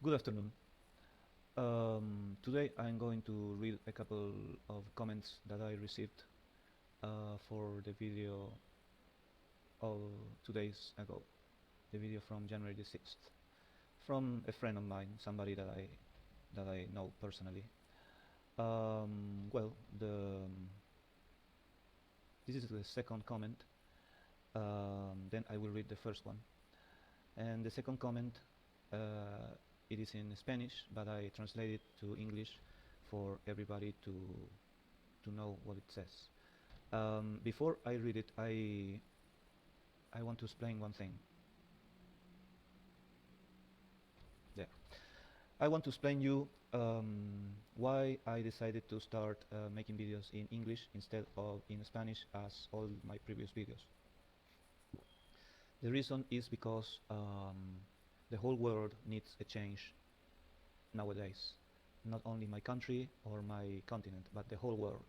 Good afternoon. Today I'm going to read a couple of comments that I received for the video of 2 days ago, the video from January the 6th, from a friend of mine, somebody that I know personally. Well, this is the second comment. Then I will read the first one, and the second comment. It is in Spanish, but I translate it to English for everybody to know what it says. Before I read it, I want to explain one thing. There. I want to explain you why I decided to start making videos in English instead of in Spanish as all my previous videos. The reason is because the whole world needs a change nowadays. Not only my country or my continent, but the whole world.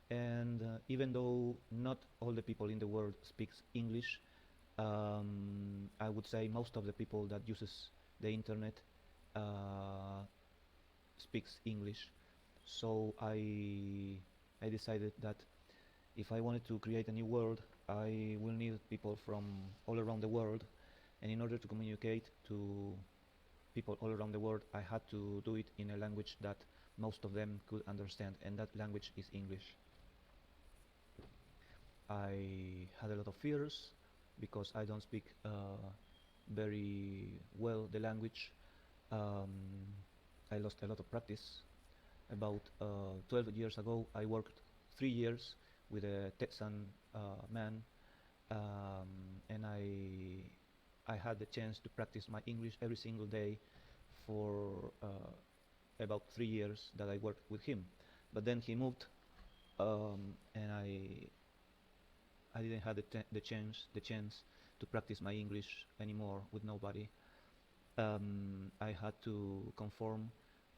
And even though not all the people in the world speaks English, I would say most of the people that uses the internet uh, speaks English. So I decided that if I wanted to create a new world, I will need people from all around the world, and in order to communicate to people all around the world, I had to do it in a language that most of them could understand, and that language is English. I had a lot of fears because I don't speak very well the language. Um, I lost a lot of practice. About 12 years ago, I worked 3 years with a Texan man, and I had the chance to practice my English every single day for about 3 years that I worked with him. But then he moved, and I didn't have the chance to practice my English anymore with nobody. I had to conform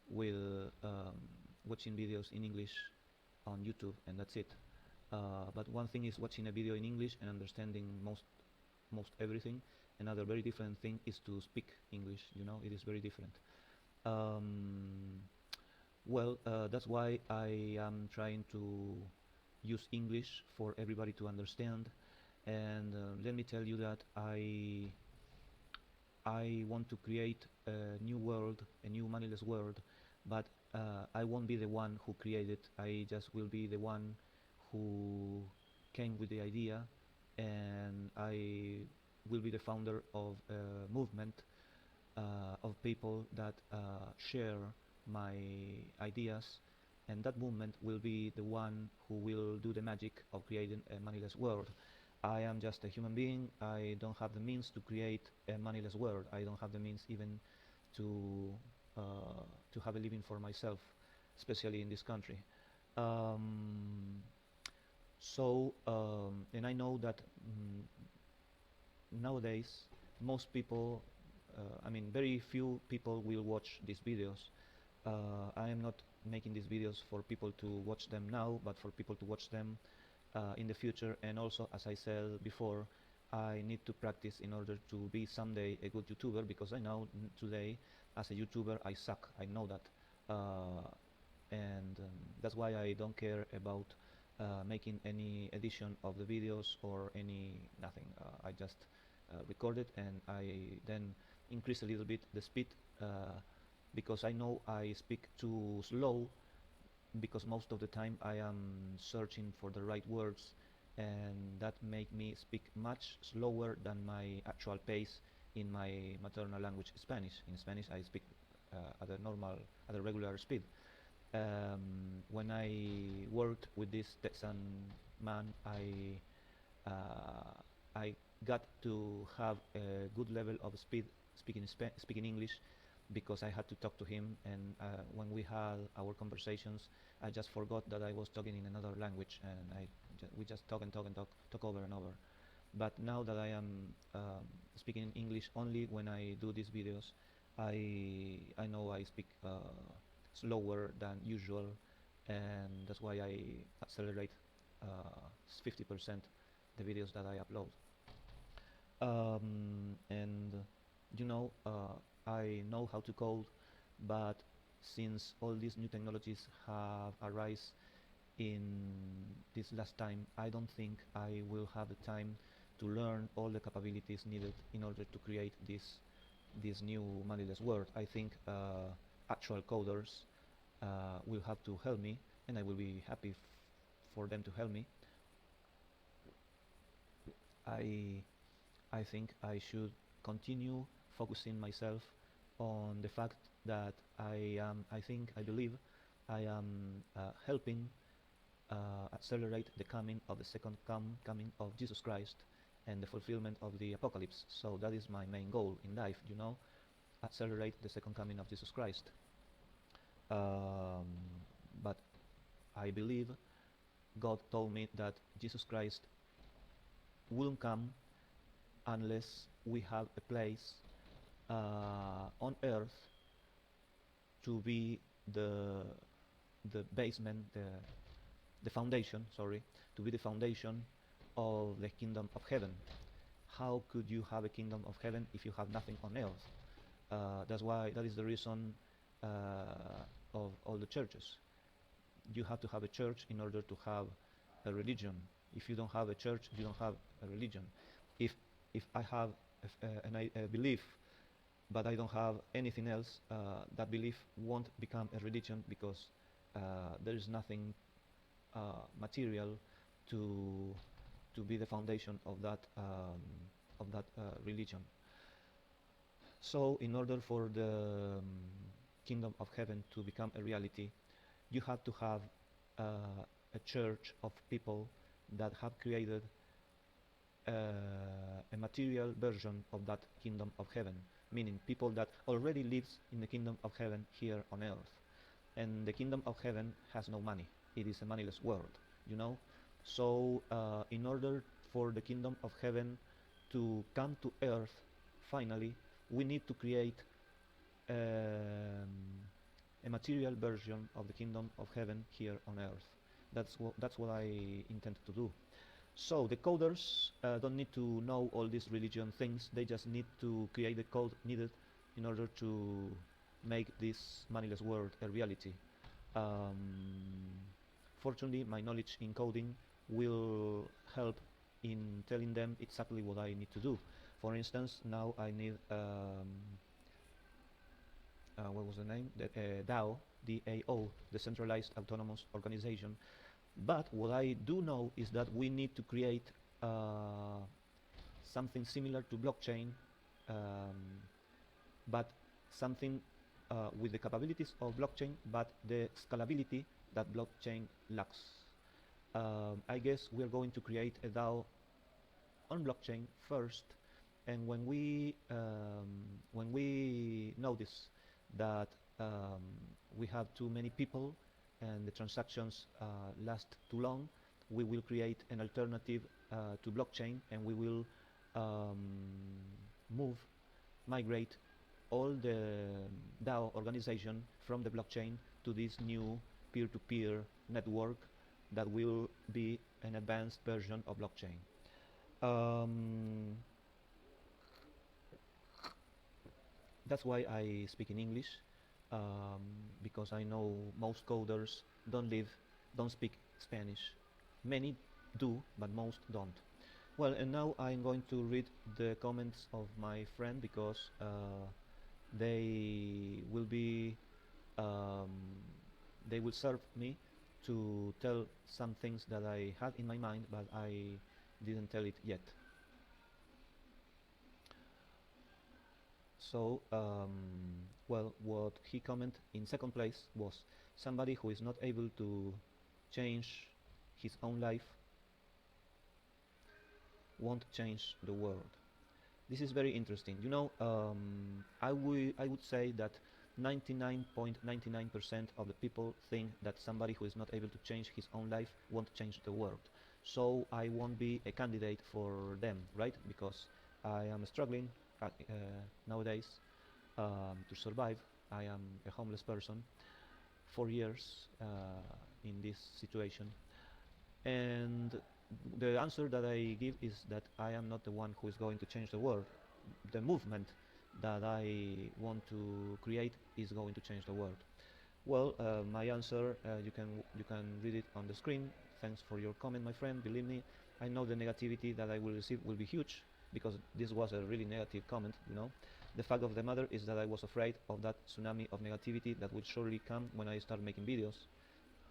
with watching videos in English on YouTube, and that's it. But one thing is watching a video in English and understanding most everything. Another very different thing is to speak English. It is very different. Um, well, that's why I am trying to use English for everybody to understand. And let me tell you that I want to create a new world, a new moneyless world, but I won't be the one who created. I just will be the one who came with the idea, and I will be the founder of a movement of people that share my ideas, and that movement will be the one who will do the magic of creating a moneyless world. I am just a human being. I don't have the means to create a moneyless world. I don't have the means even to to have a living for myself, especially in this country. Um, and I know that nowadays most people, I mean, very few people will watch these videos. I am not making these videos for people to watch them now, but for people to watch them in the future. And also, as I said before, I need to practice in order to be someday a good YouTuber, because I know today as a YouTuber I suck. I know that. And that's why I don't care about making any edition of the videos or any nothing. I just record it, and I then increase a little bit the speed, because I know I speak too slow, because most of the time I am searching for the right words, and that make me speak much slower than my actual pace in my maternal language, Spanish. In Spanish I speak at a regular speed. When I worked with this Texan man, uh, I got to have a good level of speed speaking English, because I had to talk to him, and when we had our conversations, I just forgot that I was talking in another language, and we just talk and talk and talk over and over. But now that I am speaking English only when I do these videos, I know I speak slower than usual, and that's why I accelerate 50% the videos that I upload. And you know, I know how to code, but since all these new technologies have arisen in this last time, I don't think I will have the time to learn all the capabilities needed in order to create this new moneyless world. I think actual coders will have to help me, and I will be happy for them to help me. I I think I should continue focusing myself on the fact that I believe I am helping accelerate the coming of the coming of Jesus Christ and the fulfillment of the apocalypse. So that is my main goal in life, accelerate the second coming of Jesus Christ. Um, but I believe God told me that Jesus Christ wouldn't come unless we have a place on earth to be the basement, the foundation, sorry, to be the foundation of the kingdom of heaven. How could you have a kingdom of heaven if you have nothing on earth? That is the reason of all the churches. You have to have a church in order to have a religion. If you don't have a church, you don't have a religion. If if I have a belief, but I don't have anything else, that belief won't become a religion because there is nothing material to be the foundation of that religion. So, in order for the kingdom of heaven to become a reality, you have to have a church of people that have created a material version of that kingdom of heaven, meaning people that already lives in the kingdom of heaven here on earth. And the kingdom of heaven has no money. It is a moneyless world, you know. So in order for the kingdom of heaven to come to earth, finally, we need to create a material version of the kingdom of heaven here on earth. That's what I intend to do. So the coders don't need to know all these religion things. They just need to create the code needed in order to make this moneyless world a reality. Um, Fortunately, my knowledge in coding will help in telling them exactly what I need to do. For instance, now I need what was the name? The DAO, DAO, Decentralized Autonomous Organization. But what I do know is that we need to create something similar to blockchain, um, but something with the capabilities of blockchain, but the scalability that blockchain lacks. I guess we are going to create a DAO on blockchain first, and when we notice that we have too many people and the transactions last too long, we will create an alternative to blockchain, and we will um, move, migrate all the DAO organization from the blockchain to this new peer-to-peer network that will be an advanced version of blockchain. Um, that's why I speak in English, because I know most coders don't speak Spanish. Many do, but most don't. Well, and now I'm going to read the comments of my friend because they will be um, they will serve me to tell some things that I had in my mind, but I didn't tell it yet. So, well, what he commented in second place was somebody who is not able to change his own life won't change the world. This is very interesting. I would say that 99.99% of the people think that somebody who is not able to change his own life won't change the world. So I won't be a candidate for them, right? Because I am struggling nowadays to survive. I am a homeless person, 4 years in this situation, and the answer that I give is that I am not the one who is going to change the world. The movement that I want to create is going to change the world? Well, my answer, you can read it on the screen. Thanks for your comment, my friend. Believe me, I know the negativity that I will receive will be huge because this was a really negative comment. The fact of the matter is that I was afraid of that tsunami of negativity that will surely come when I start making videos,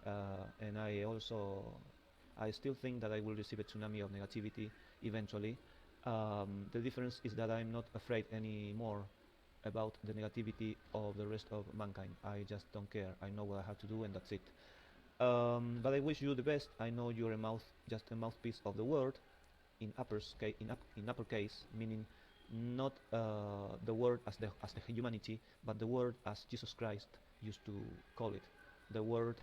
and I still think that I will receive a tsunami of negativity eventually. The difference is that I'm not afraid anymore about the negativity of the rest of mankind. I just don't care. I know what I have to do, and that's it. But I wish you the best. I know you're just a mouthpiece of the word, in uppercase, meaning not the word as the humanity, but the word as Jesus Christ used to call it, the word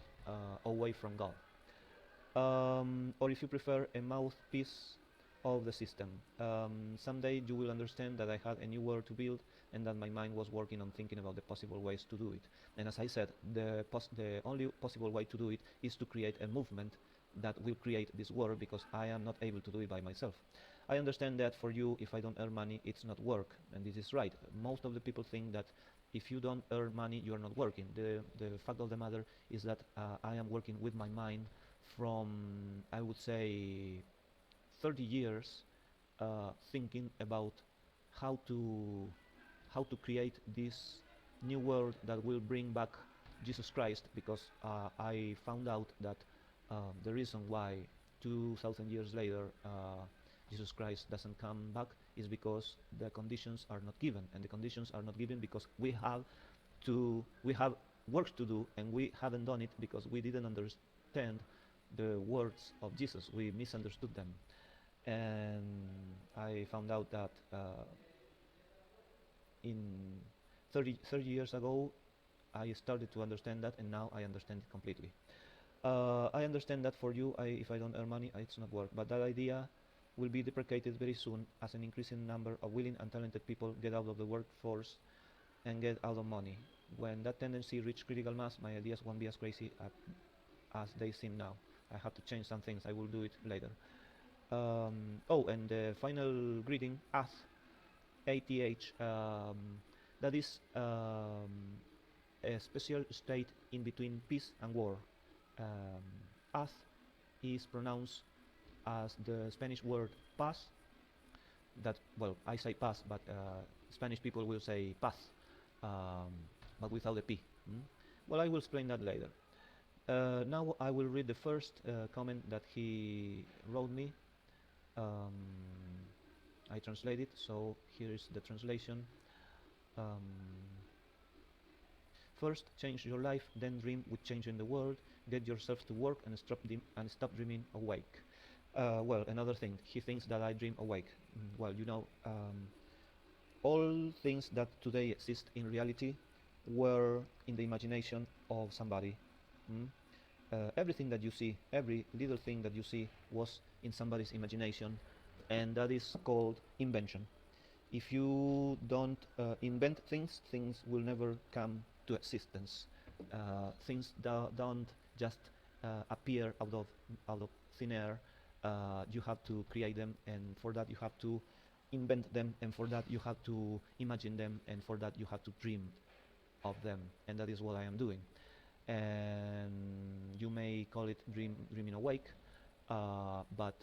away from God. Or if you prefer, a mouthpiece of the system. Someday you will understand that I had a new world to build and that my mind was working on thinking about the possible ways to do it. And as I said, the only possible way to do it is to create a movement that will create this world, because I am not able to do it by myself. I understand that for you, if I don't earn money, it's not work, and this is right. Most of the people think that if you don't earn money, you are not working. The fact of the matter is that I am working with my mind from, I would say, 30 years, thinking about how to how to create this new world that will bring back Jesus Christ, because I found out that the reason why 2000 years later Jesus Christ doesn't come back is because the conditions are not given, and the conditions are not given because we have work to do, and we haven't done it because we didn't understand the words of Jesus. We misunderstood them, and I found out that in 30 years ago I started to understand that, and now I understand it completely. I understand that for you, if I don't earn money, it's not work, but that idea will be deprecated very soon as an increasing number of willing and talented people get out of the workforce and get out of money. When that tendency reaches critical mass, my ideas won't be as crazy as they seem now. I have to change some things. I will do it later. Oh, and the final greeting, ATH, that is a special state in between peace and war. Ath is pronounced as the Spanish word paz. That, well, I say paz, but Spanish people will say paz, but without the p. Well, I will explain that later. Now I will read the first comment that he wrote me. I translate it, so here is the translation. Um, First, change your life, then dream with changing the world. Get yourself to work and stop dreaming awake. Well, another thing, he thinks that I dream awake. Well, all things that today exist in reality were in the imagination of somebody. Everything that you see, every little thing that you see, was in somebody's imagination, and that is called invention. If you don't invent things, things will never come to existence. Things don't just appear out of thin air. You have to create them, and for that you have to invent them, and for that you have to imagine them, and for that you have to dream of them, and that is what I am doing. And you may call it dreaming awake, but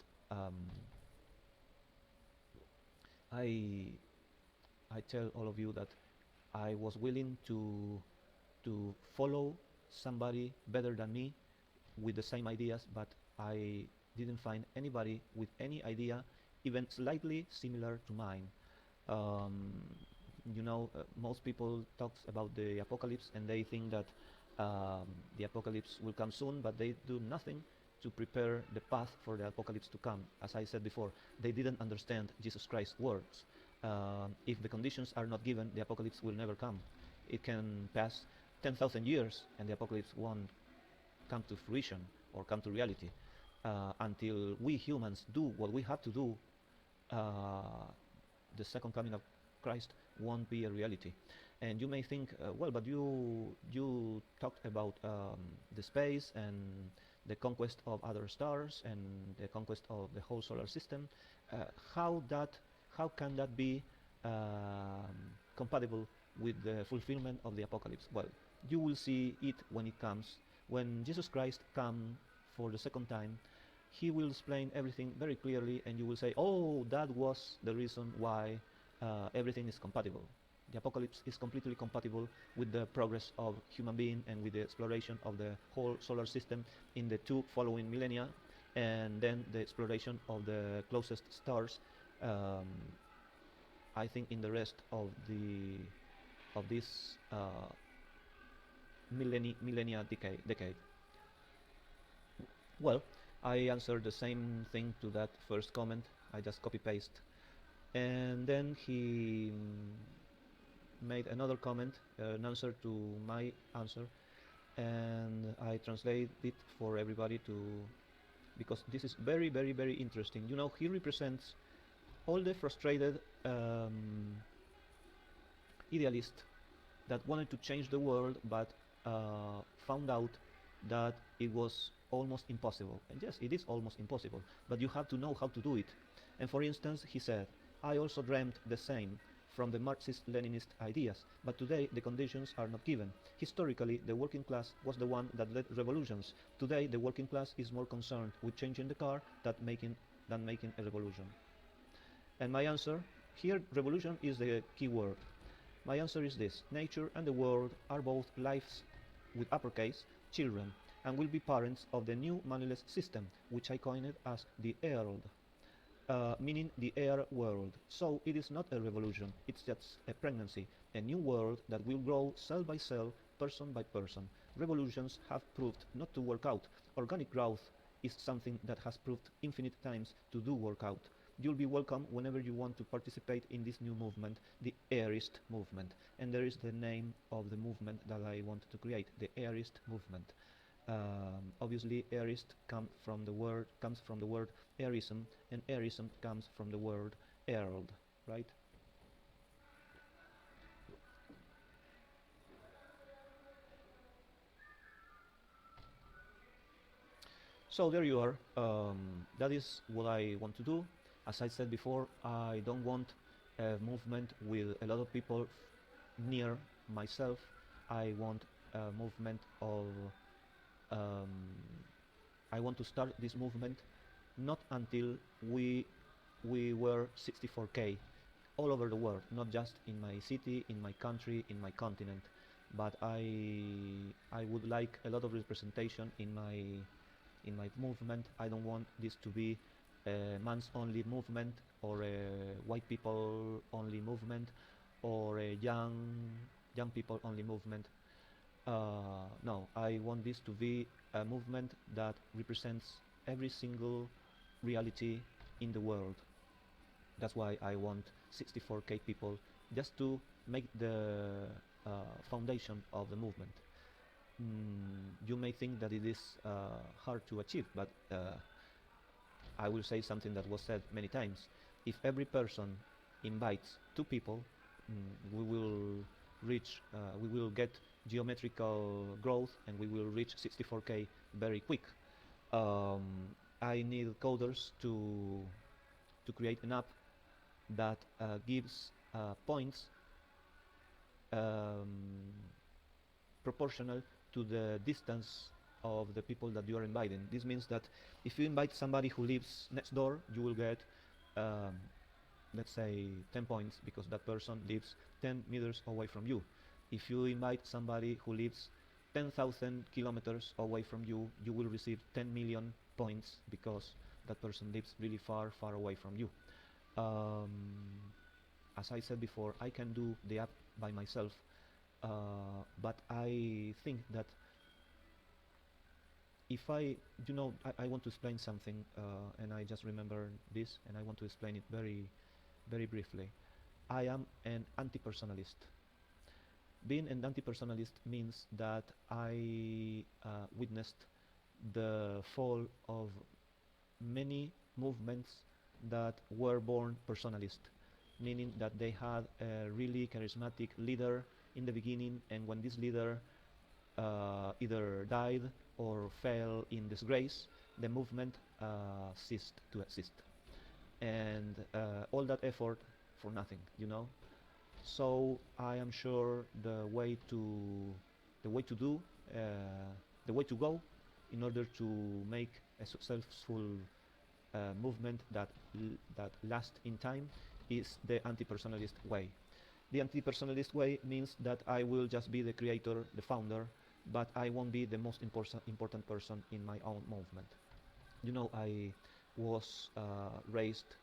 I I tell all of you that I was willing to follow somebody better than me with the same ideas, but I didn't find anybody with any idea even slightly similar to mine. Um, most people talk about the apocalypse, and they think that the apocalypse will come soon, but they do nothing to prepare the path for the apocalypse to come. As I said before, they didn't understand Jesus Christ's words. If the conditions are not given, the apocalypse will never come. It can pass 10,000 years and the apocalypse won't come to fruition or come to reality. Until we humans do what we have to do, the second coming of Christ won't be a reality. And you may think, well, but you talked about the space and the conquest of other stars and the conquest of the whole solar system. How can that be compatible with the fulfillment of the apocalypse? Well, you will see it when it comes. When Jesus Christ comes for the second time, he will explain everything very clearly, and you will say, oh, that was the reason why everything is compatible. The apocalypse is completely compatible with the progress of human being and with the exploration of the whole solar system in the 2 following millennia, and then the exploration of the closest stars. Um, I think in the rest of this millennia decade. Well, I answered the same thing to that first comment. I just copy paste, and then he made another comment, an answer to my answer, and I translate it for everybody to, because this is very, very, very interesting. You know, he represents all the frustrated idealists that wanted to change the world, but found out that it was almost impossible. And yes, it is almost impossible, but you have to know how to do it. And for instance, he said, I also dreamt the same from the Marxist-Leninist ideas, but today the conditions are not given. Historically, the working class was the one that led revolutions. Today, the working class is more concerned with changing the car than making a revolution. And my answer, here revolution is the key word. My answer is this: nature and the world are both lives, with uppercase, children, and will be parents of the new moneyless system, which I coined as the Erld, meaning the air world. So it is not a revolution, it's just a pregnancy, a new world that will grow cell by cell, person by person. Revolutions have proved not to work out. Organic growth is something that has proved infinite times to do work out. You'll be welcome whenever you want to participate in this new movement, the Airist movement. And there is the name of the movement that I want to create, the Airist movement. Obviously, Airist comes from the word Airism, and Airism comes from the word herald, right? So there you are. That is what I want to do. As I said before, I don't want a movement with a lot of people near myself. I want a movement of um, I want to start this movement not until we were 64K all over the world, not just in my city, in my country, in my continent, but I would like a lot of representation in my movement. I don't want this to be a man's only movement, or a white people only movement, or a young people only movement. No, I want this to be a movement that represents every single reality in the world. That's why I want 64K people, just to make the foundation of the movement. You may think that it is hard to achieve, but I will say something that was said many times. If every person invites 2 people, we will we will get geometrical growth, and we will reach 64K very quick. Um, I need coders to create an app that gives points um, proportional to the distance of the people that you are inviting. This means that if you invite somebody who lives next door, you will get, let's say, 10 points, because that person lives 10 meters away from you. If you invite somebody who lives 10,000 kilometers away from you, you will receive 10 million points, because that person lives really far, far away from you. Um, as I said before, I can do the app by myself, but I think that if I want to explain something, and I just remember this, and I want to explain it very, very briefly. I am an anti-personalist. Being an anti-personalist means that I witnessed the fall of many movements that were born personalist, meaning that they had a really charismatic leader in the beginning, and when this leader either died or fell in disgrace, the movement ceased to exist. And all that effort for nothing, you know? So I am sure the way to do uh, the way to go in order to make a successful movement that lasts in time is the anti-personalist way. The anti-personalist way means that I will just be the creator, the founder, but I won't be the most important person in my own movement. I was raised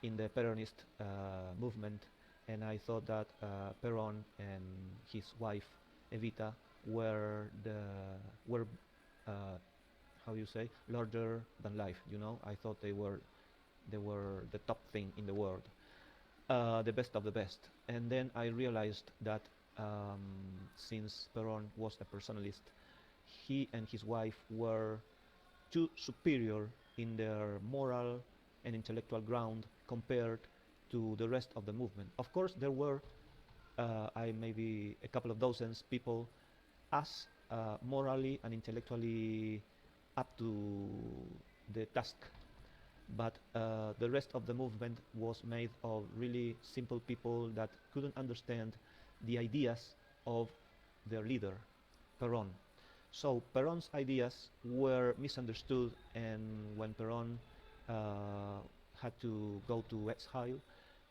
in the Peronist movement, and I thought that Peron and his wife Evita were uh, how you say, larger than life. I thought they were the top thing in the world, the best of the best. And then I realized that um, since Peron was a personalist, he and his wife were too superior in their moral and intellectual ground compared to the rest of the movement. Of course, there were I maybe a couple of dozens people as morally and intellectually up to the task, but the rest of the movement was made of really simple people that couldn't understand the ideas of their leader, Peron. So Peron's ideas were misunderstood, and when Peron uh, had to go to exile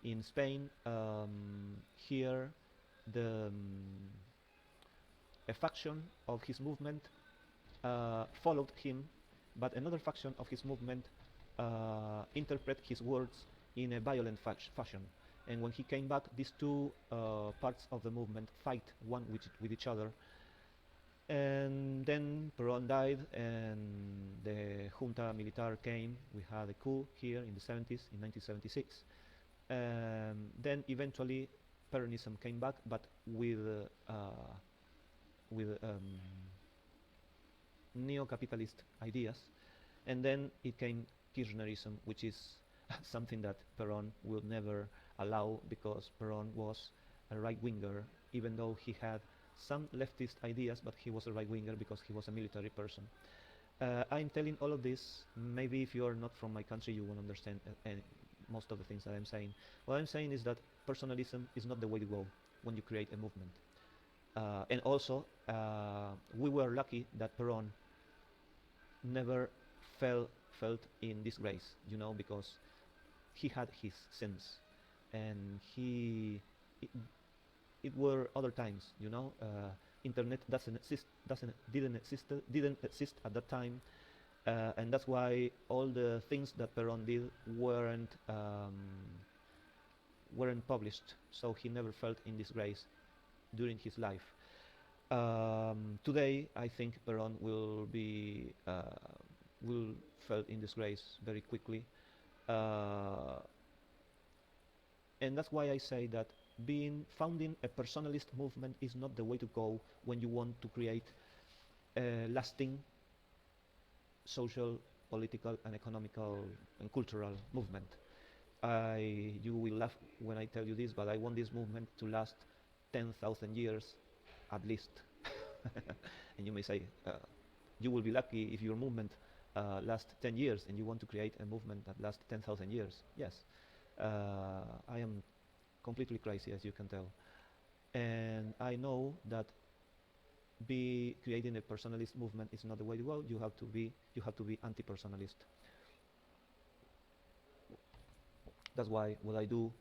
in Spain, here the a faction of his movement followed him, but another faction of his movement interpret his words in a violent fashion. And when he came back, these two parts of the movement fight one with each other. And then Peron died, and the junta militar came. We had a coup here in the 70s, in 1976. Then eventually Peronism came back, but with neo-capitalist ideas, and then it came Kirchnerism, which is something that Peron will never allow, because Peron was a right-winger, even though he had some leftist ideas, but he was a right-winger because he was a military person. I'm telling all of this, maybe if you are not from my country you won't understand most of the things that I'm saying. What I'm saying is that personalism is not the way to go when you create a movement. And also, we were lucky that Peron never felt in disgrace, because he had his sins, and it, it were other times, internet didn't exist at that time, and that's why all the things that Peron did weren't published, so he never felt in disgrace during his life. Today, I think Peron will fall in disgrace very quickly, uh, and that's why I say that founding a personalist movement is not the way to go when you want to create a lasting social, political, and economical and cultural movement. You will laugh when I tell you this, but I want this movement to last 10,000 years at least. And you may say, you will be lucky if your movement lasts 10 years and you want to create a movement that lasts 10,000 years. Yes, I am completely crazy, as you can tell. And I know that creating a personalist movement is not the way to go. You have to be anti-personalist. That's why what I do,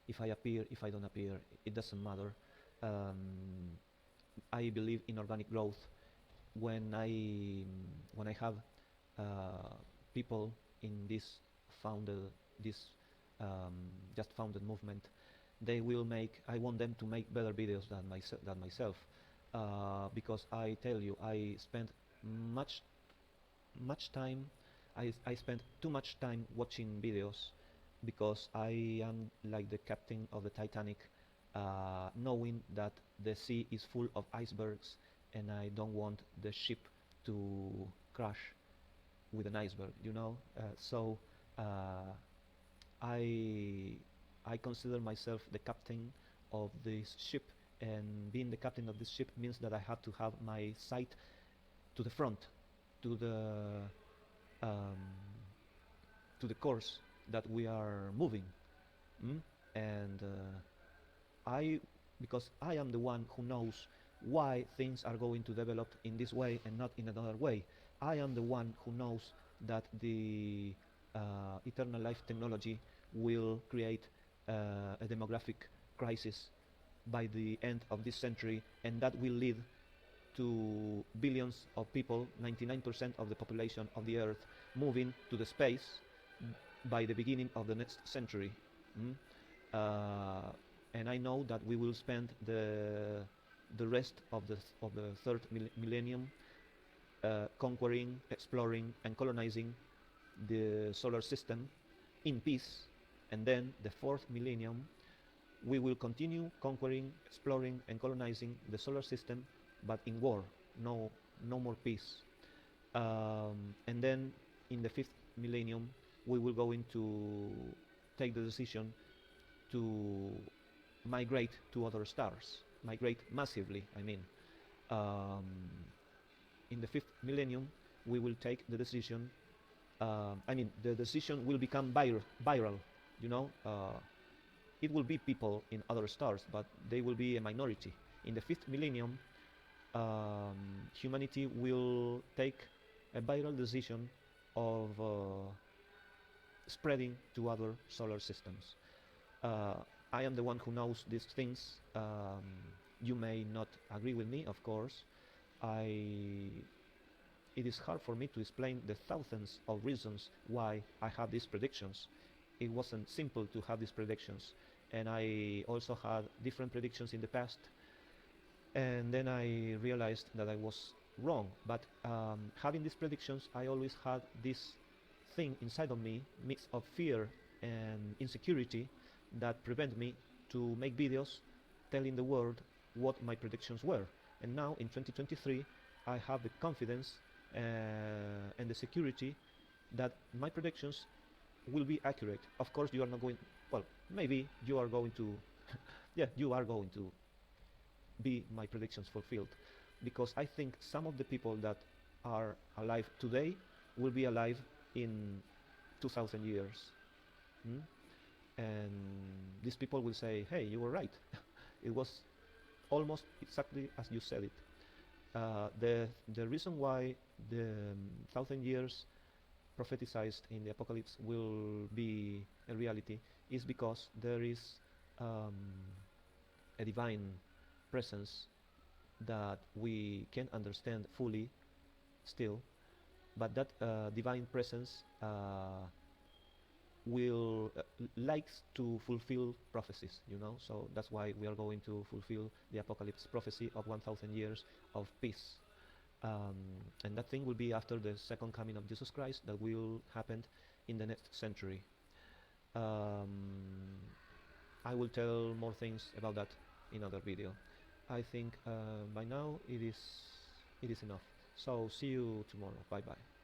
if I appear, if I don't appear, it doesn't matter. Um, I believe in organic growth. When I have people in founded this um, just founded movement, they will make. I want them to make better videos than myself, because I tell you, I spent much much time. I spent too much time watching videos, because I am like the captain of the Titanic, knowing that the sea is full of icebergs, and I don't want the ship to crash with an iceberg. So uh, I I consider myself the captain of this ship, and being the captain of this ship means that I have to have my sight to the front, to um, the course that we are moving. mm? and I because I am the one who knows why things are going to develop in this way and not in another way. I am the one who knows that the eternal life technology will create a demographic crisis by the end of this century, and that will lead to billions of people, 99% of the population of the Earth, moving to the space by the beginning of the next century. Mm? And I know that we will spend the rest of the third millennium conquering, exploring, and colonizing the solar system in peace, and then the fourth millennium we will continue conquering, exploring, and colonizing the solar system, but in war. No more peace. And then in the fifth millennium we will go into take the decision to migrate to other stars, migrate massively, I mean. um, in the fifth millennium we will take the decision, the decision will become viral, you know. It will be people in other stars, but they will be a minority. In the fifth millennium, humanity will take a viral decision of spreading to other solar systems. Uh, I am the one who knows these things. You may not agree with me, of course. It is hard for me to explain the thousands of reasons why I have these predictions. It wasn't simple to have these predictions, and I also had different predictions in the past, and then I realized that I was wrong. But having these predictions, I always had this thing inside of me, mix of fear and insecurity, that prevent me to make videos telling the world what my predictions were. And now in 2023 I have the confidence and the security that my predictions will be accurate. Of course you are not going, well, maybe you are going to yeah, you are going to be my predictions fulfilled, because I think some of the people that are alive today will be alive in 2000 years. Hmm? And these people will say, hey, you were right. It was almost exactly as you said it. The reason why the 1000 years propheticized in the apocalypse will be a reality is because there is um, a divine presence that we can understand fully still, but that divine presence will likes to fulfill prophecies, you know. So that's why we are going to fulfill the apocalypse prophecy of 1000 years of peace. And that thing will be after the second coming of Jesus Christ, that will happen in the next century. um, I will tell more things about that in other video. I think by now it is enough. So see you tomorrow. Bye bye.